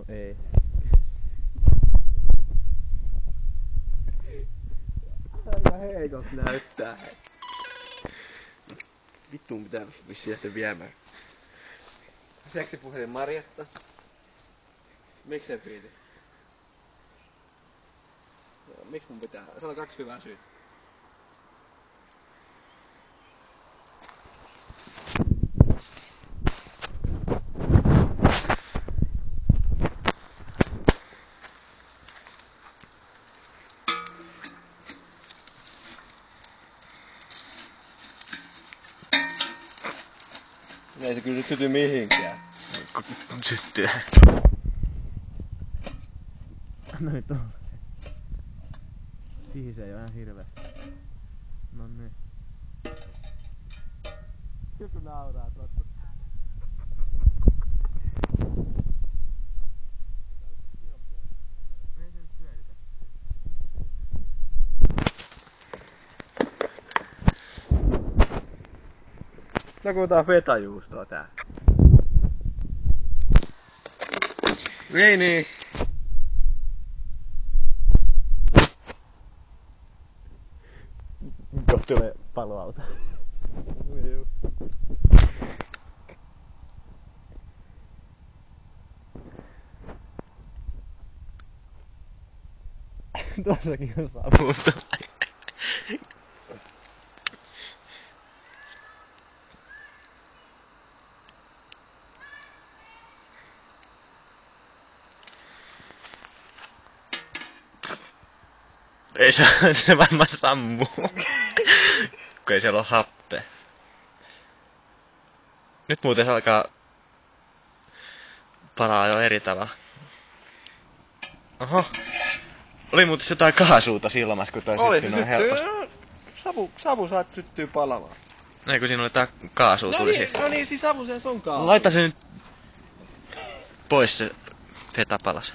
No ei. Aika heikot näyttää. Vittu mun pitää vissiin lähteä viemään. Seksipuhelin Marjatta. Miksei piiti? Miksi mun pitää? Se on 2 hyvää syytä. Ei se kyllä nyt syty mihinkään. Syttyy. Noin tuolla. Sihisee jo ihan hirveästi. No niin. Joku nauraa tuossa. Ei se nyt pyöritä. No kun tää on fetajuustoa tää. Ei niin. Kohta tulee paloauto. Tuossakin on savuutta. Ei se varmaan sammuu. Kun ei siellä oo happea. Nyt muuten se alkaa palaa jo eri tavalla. Oho. Oli muuten jotain kaasuuta silmässä, kun toi Oli, syttyi noin helposti. Savu saat syttyy palamaan. Ei kun siinä oli tää kaasuu tuli siitä. No niin, siis savu se on kaasu. Laita se nyt pois se feta palas.